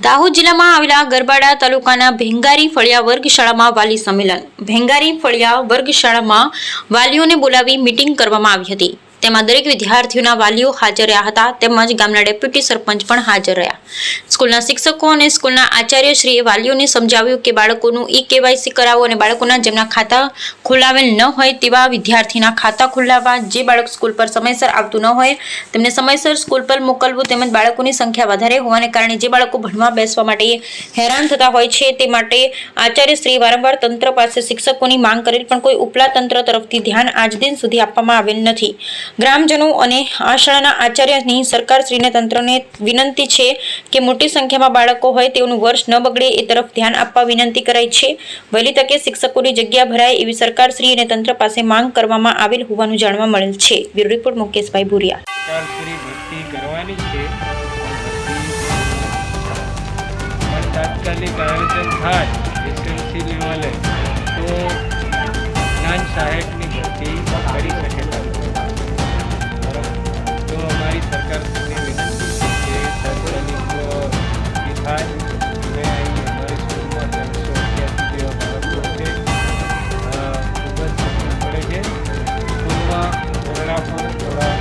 દાહોદ જિલ્લામાં આવેલા ગરબાડા તાલુકાના ભેંગારી ફળિયા વર્ગશાળામાં વાલી સંમેલન. ભેંગારી ફળિયા વર્ગશાળામાં વાલીઓને બોલાવી મીટિંગ કરવામાં આવી હતી. તેમાં દરેક વિદ્યાર્થીઓના વાલીઓ હાજર રહ્યા હતા તેમજ ગામના ડેપ્યુટી સરપંચ પણ હાજર રહ્યા. સ્કૂલના શિક્ષકો અને સ્કૂલના આચાર્યશ્રીએ વાલીઓને સમજાવ્યું કે બાળકોનું KYC કરાવો અને બાળકોના જેમના ખાતા ખોલાવેલ ન હોય તેવા વિદ્યાર્થીના ખાતા ખોલાવવા. જે બાળક સ્કૂલ પર સમયસર આવતું ન હોય તેમને સમયસર સ્કૂલ પર મોકલવું તેમજ બાળકોની સંખ્યા વધારે હોવાને કારણે જે બાળકો ભણવા બેસવા માટે હેરાન થતા હોય છે તે માટે આચાર્યશ્રી વારંવાર તંત્ર પાસે શિક્ષકોની માંગ કરેલ પણ કોઈ ઉપલા તંત્ર તરફથી ધ્યાન આજ દિન સુધી આપવામાં આવેલ નથી. ગ્રામજનો અને આ શાળાના આચાર્યની સરકારશ્રીને તંત્રને વિનંતી છે કે મોટી સંખ્યામાં બાળકો હોય તેઓનું વર્ષ ન બગડે એ તરફ ધ્યાન આપવા વિનંતી કરાઈ છે. વહેલી તકે શિક્ષકોની જગ્યા ભરાય એવી સરકારશ્રી અને તંત્ર પાસે માંગ કરવામાં આવેલ હોવાનું જાણવા મળેલ છે. બ્યુરો રિપોર્ટ મુકેશભાઈ ભુરિયા. તાત્કાલિક આયોજન થાય એસએલસી લેવલે તો જ્ઞાન સહાયકની ભરતી કરી શકે તો અમારી સરકાર સુધી વિનંતી છે કે તાત્કાલિક થાય અને અહીં અમારી સ્કૂલમાં 388 જેવા બાળકો છે. ખૂબ જ તકલીફ પડે છે. સ્કૂલમાં ઓરડા પણ થોડા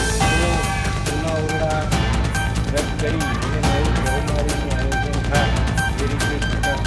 સ્કૂલના ઓરડા રદ કરી અને નવું ઘરમારીનું આયોજન થાય એ રીતે સરકાર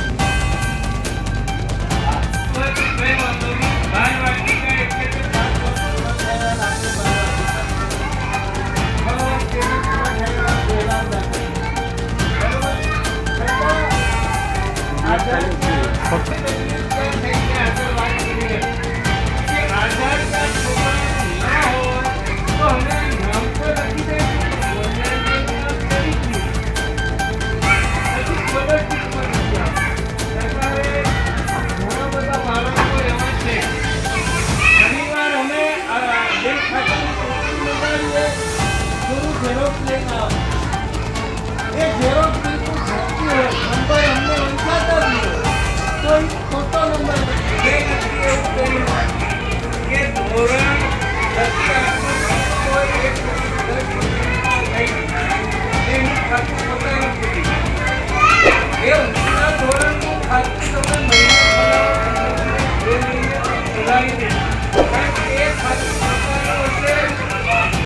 ઝેરોક્ષ